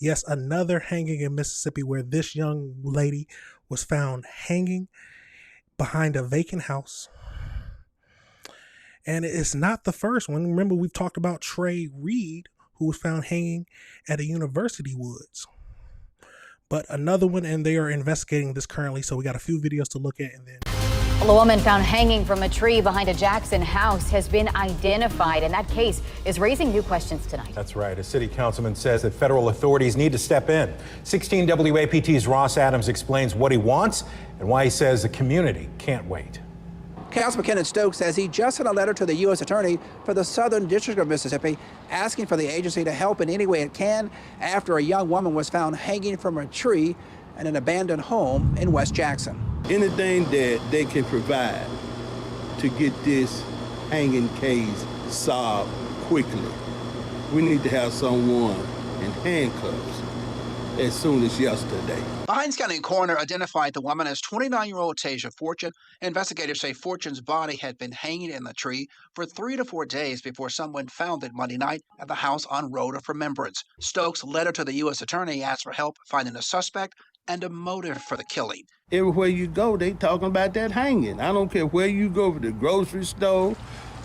Yes, another hanging in Mississippi where this young lady was found hanging behind a vacant house. And it's not the first one. Remember, we've talked about Trey Reed, who was found hanging at a university woods. But another one, and they are investigating this currently, so we got a few videos to look at, and then... A woman found hanging from a tree behind a Jackson house has been identified, and that case is raising new questions tonight. That's right. A city councilman says that federal authorities need to step in. 16 WAPT's Ross Adams explains what he wants and why he says the community can't wait. Councilman Kenneth Stokes says he just sent a letter to the U.S. Attorney for the Southern District of Mississippi asking for the agency to help in any way it can after a young woman was found hanging from a tree in an abandoned home in West Jackson. Anything that they can provide to get this hanging case solved quickly. We need to have someone in handcuffs as soon as yesterday. The Hinds County coroner identified the woman as 29-year-old Tasia Fortune. Investigators say Fortune's body had been hanging in the tree for 3 to 4 days before someone found it Monday night at the house on Road of Remembrance. Stokes' letter to the U.S. Attorney asked for help finding a suspect and a motive for the killing. Everywhere you go, they talking about that hanging. I don't care where you go, to the grocery store,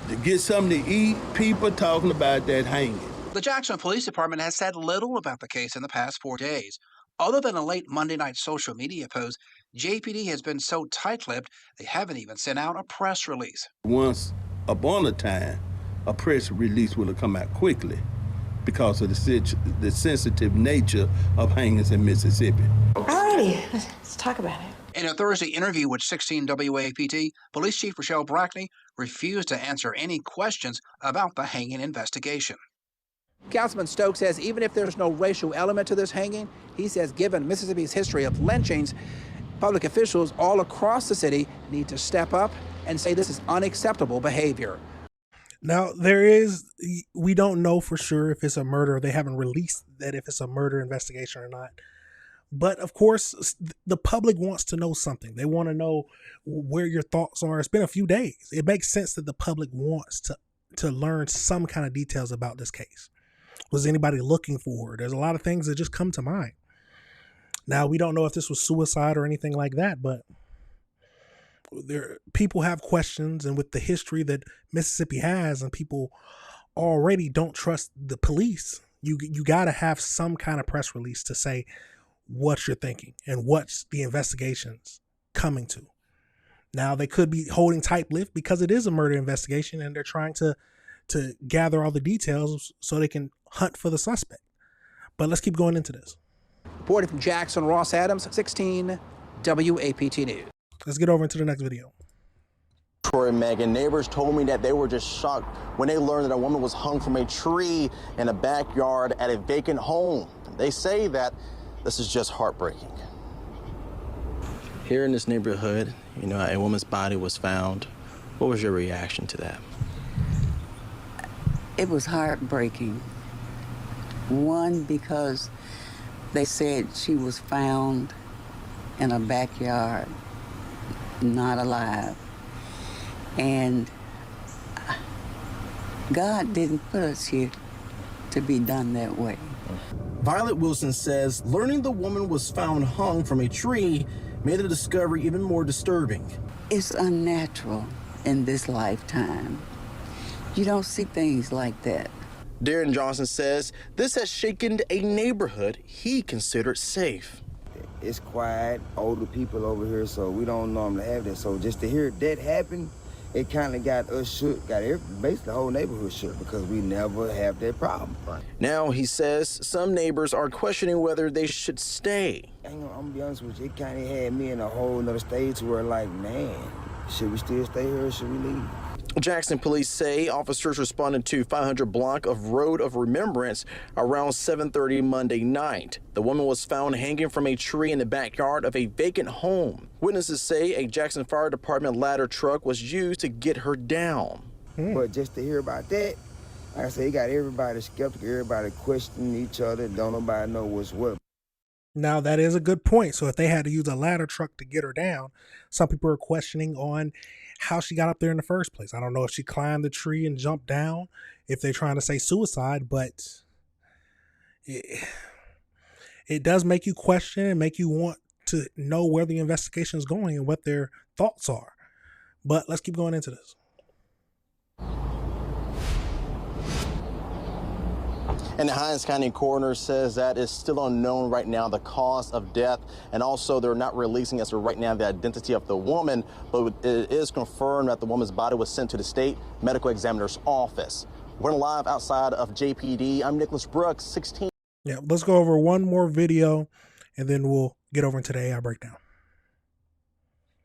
to get something to eat, people talking about that hanging. The Jackson Police Department has said little about the case in the past 4 days. Other than a late Monday night social media post, JPD has been so tight-lipped they haven't even sent out a press release. Once upon a time, a press release will have come out quickly because of the sensitive nature of hangings in Mississippi. Alrighty, let's talk about it. In a Thursday interview with 16 WAPT, Police Chief Rochelle Brackney refused to answer any questions about the hanging investigation. Councilman Stokes says even if there's no racial element to this hanging, he says given Mississippi's history of lynchings, public officials all across the city need to step up and say this is unacceptable behavior. Now, we don't know for sure if it's a murder. They haven't released that if it's a murder investigation or not. But of course, the public wants to know something. They want to know where your thoughts are. It's been a few days. It makes sense that the public wants to learn some kind of details about this case. Was anybody looking for her? There's a lot of things that just come to mind. Now, we don't know if this was suicide or anything like that, but people have questions, and with the history that Mississippi has, and people already don't trust the police, you got to have some kind of press release to say what you're thinking and what's the investigations coming to. Now, they could be holding tight-lipped because it is a murder investigation and they're trying to gather all the details so they can hunt for the suspect. But let's keep going into this. Reporting from Jackson, Ross Adams, 16 WAPT News. Let's get over into the next video. Troy and Megan, neighbors told me that they were just shocked when they learned that a woman was hung from a tree in a backyard at a vacant home. They say that this is just heartbreaking. Here in this neighborhood, a woman's body was found. What was your reaction to that? It was heartbreaking. One, because they said she was found in a backyard, not alive. And God didn't put us here to be done that way. Violet Wilson says learning the woman was found hung from a tree made the discovery even more disturbing. It's unnatural in this lifetime. You don't see things like that. Darren Johnson says this has shaken a neighborhood he considered safe. It's quiet, older people over here, so we don't normally have that. So just to hear that happen, it kind of got us shook, basically the whole neighborhood shook, because we never have that problem. Now, he says some neighbors are questioning whether they should stay. I'm gonna be honest with you, it kind of had me in a whole nother stage where, like, man, should we still stay here or should we leave? Jackson police say officers responded to 500 block of Road of Remembrance around 7:30 Monday night. The woman was found hanging from a tree in the backyard of a vacant home. Witnesses say a Jackson Fire Department ladder truck was used to get her down. But just to hear about that, like I say, it got everybody skeptical, everybody questioning each other, don't nobody know what's what. Now, that is a good point. So if they had to use a ladder truck to get her down, some people are questioning on how she got up there in the first place. I don't know if she climbed the tree and jumped down, if they're trying to say suicide, but it does make you question and make you want to know where the investigation is going and what their thoughts are. But let's keep going into this. And the Hinds County coroner says that it's still unknown right now the cause of death, and also they're not releasing as of right now the identity of the woman, but it is confirmed that the woman's body was sent to the state medical examiner's office. We're live outside of JPD. I'm Nicholas Brooks, 16. Yeah, let's go over one more video and then we'll get over into the AI breakdown.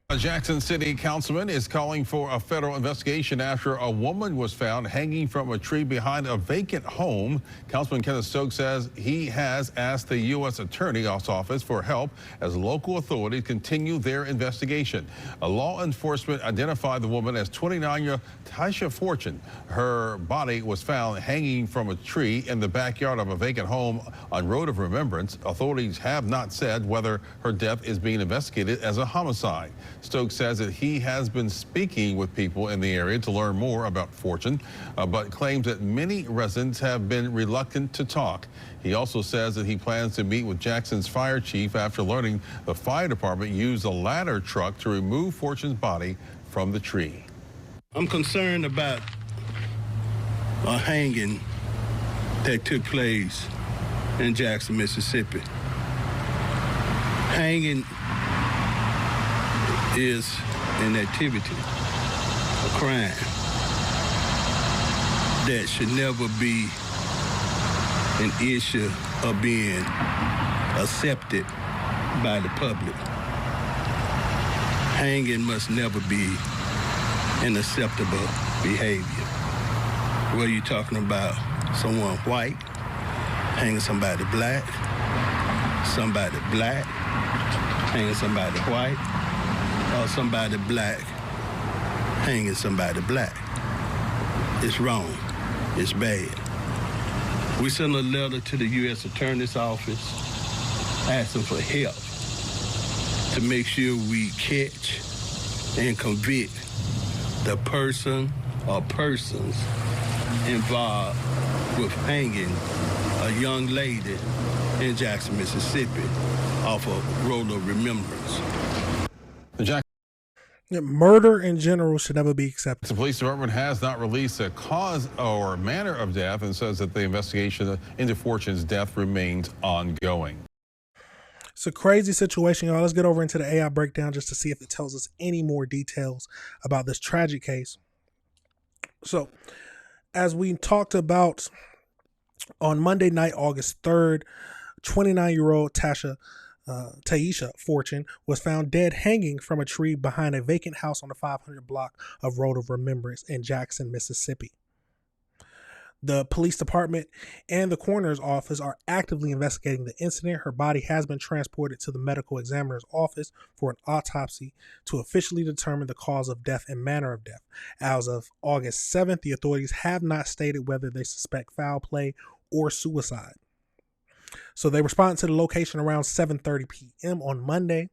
A Jackson City councilman is calling for a federal investigation after a woman was found hanging from a tree behind a vacant home. Councilman Kenneth Stokes says he has asked the U.S. Attorney's Office for help as local authorities continue their investigation. A law enforcement identified the woman as 29-year-old Tasha Fortune. Her body was found hanging from a tree in the backyard of a vacant home on Road of Remembrance. Authorities have not said whether her death is being investigated as a homicide. Stokes says that he has been speaking with people in the area to learn more about Fortune, but claims that many residents have been reluctant to talk. He also says that he plans to meet with Jackson's fire chief after learning the fire department used a ladder truck to remove Fortune's body from the tree. I'm concerned about a hanging that took place in Jackson, Mississippi. Hanging is an activity, a crime that should never be an issue of being accepted by the public. Hanging must never be an acceptable behavior. Whether you're talking about someone white, hanging somebody black, hanging somebody white, or somebody black hanging somebody black. It's wrong. It's bad. We sent a letter to the U.S. Attorney's Office asking for help to make sure we catch and convict the person or persons involved with hanging a young lady in Jackson, Mississippi off of Road of Remembrance. Murder in general should never be accepted. The police department has not released a cause or manner of death and says that the investigation into Fortune's death remains ongoing. It's a crazy situation, y'all. Let's get over into the AI breakdown just to see if it tells us any more details about this tragic case. So, as we talked about on Monday night, August 3rd, 29-year-old Taisha Fortune was found dead hanging from a tree behind a vacant house on the 500 block of Road of Remembrance in Jackson, Mississippi. The police department and the coroner's office are actively investigating the incident. Her body has been transported to the medical examiner's office for an autopsy to officially determine the cause of death and manner of death. As of August 7th, the authorities have not stated whether they suspect foul play or suicide. So they responded to the location around 7:30 p.m. on Monday.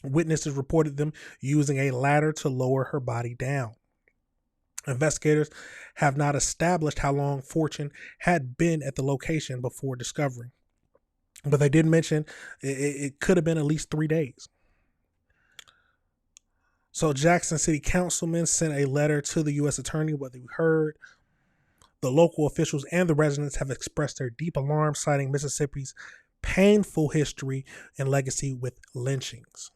Witnesses reported them using a ladder to lower her body down. Investigators have not established how long Fortune had been at the location before discovery, but they did mention it could have been at least 3 days. So Jackson City Councilman sent a letter to the U.S. Attorney, what they heard. The local officials and the residents have expressed their deep alarm, citing Mississippi's painful history and legacy with lynchings.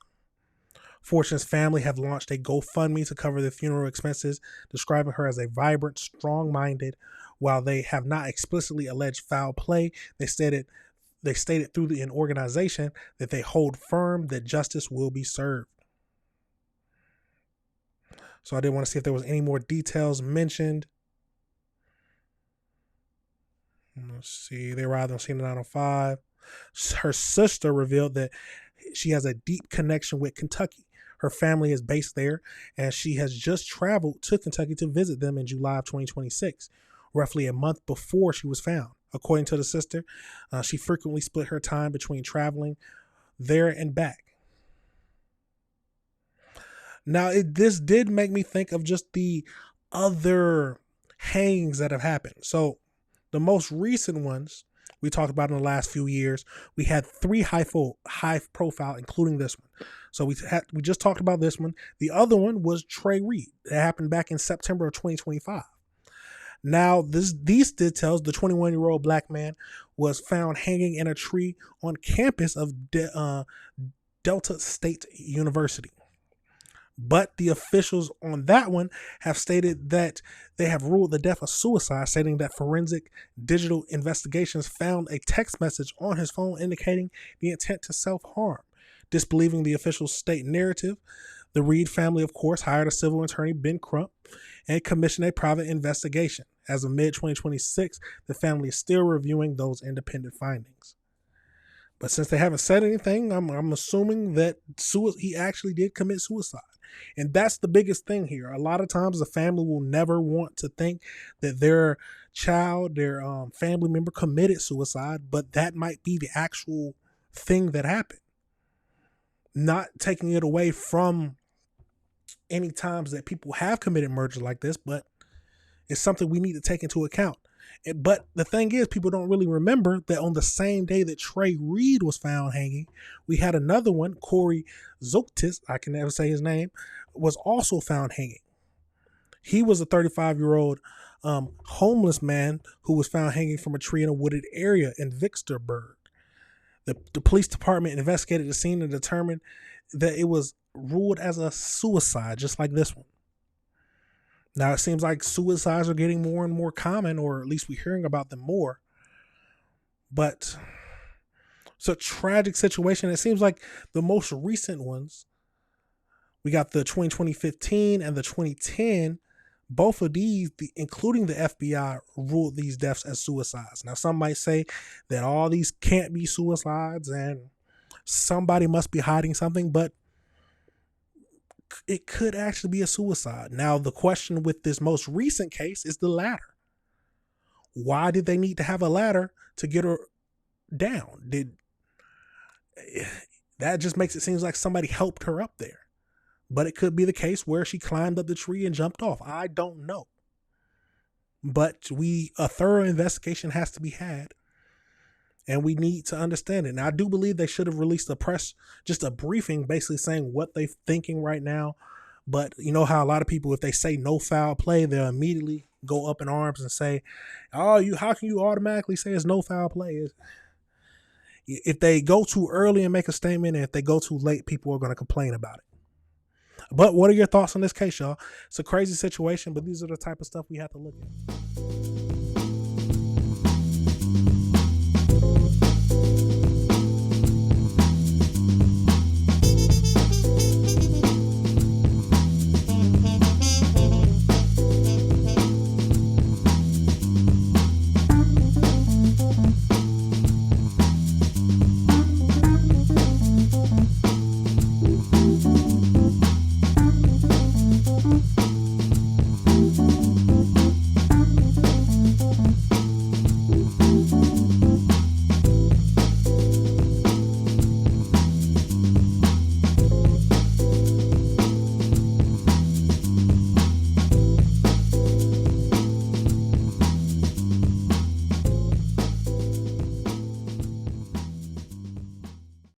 Fortune's family have launched a GoFundMe to cover the funeral expenses, describing her as a vibrant, strong-minded. While they have not explicitly alleged foul play, they stated through an organization that they hold firm that justice will be served. So I did want to see if there was any more details mentioned. Let's see. They arrived on scene at 9:05. Her sister revealed that she has a deep connection with Kentucky. Her family is based there, and she has just traveled to Kentucky to visit them in July of 2026, roughly a month before she was found. According to the sister, she frequently split her time between traveling there and back. Now, this did make me think of just the other hangings that have happened. So the most recent ones we talked about in the last few years. We had 3 high profile, including this one. So we just talked about this one. The other one was Trey Reed. That happened back in September of 2025. Now, these details, the 21-year-old black man was found hanging in a tree on campus of Delta State University. But the officials on that one have stated that they have ruled the death a suicide, stating that forensic digital investigations found a text message on his phone indicating the intent to self-harm. Disbelieving the official state narrative, the Reed family, of course, hired a civil attorney, Ben Crump, and commissioned a private investigation. As of mid-2026, the family is still reviewing those independent findings. But since they haven't said anything, I'm assuming that he actually did commit suicide. And that's the biggest thing here. A lot of times the family will never want to think that their child, their family member committed suicide, but that might be the actual thing that happened. Not taking it away from any times that people have committed murder like this, but it's something we need to take into account. But the thing is, people don't really remember that on the same day that Trey Reed was found hanging, we had another one, Corey Zoktis, I can never say his name, was also found hanging. He was a 35-year-old homeless man who was found hanging from a tree in a wooded area in Vicksburg. The police department investigated the scene and determined that it was ruled as a suicide, just like this one. Now, it seems like suicides are getting more and more common, or at least we're hearing about them more. But it's a tragic situation. It seems like the most recent ones, we got the 2015 and the 2010, both of these, including the FBI, ruled these deaths as suicides. Now, some might say that all these can't be suicides and somebody must be hiding something, but it could actually be a suicide. Now, the question with this most recent case is the ladder. Why did they need to have a ladder to get her down? That just makes it seem like somebody helped her up there. But it could be the case where she climbed up the tree and jumped off. I don't know. But a thorough investigation has to be had. And we need to understand it. Now, I do believe they should have released just a briefing, basically saying what they're thinking right now. But you know how a lot of people, if they say no foul play, they'll immediately go up in arms and say, how can you automatically say it's no foul play? If they go too early and make a statement, and if they go too late, people are going to complain about it. But what are your thoughts on this case, y'all? It's a crazy situation, but these are the type of stuff we have to look at.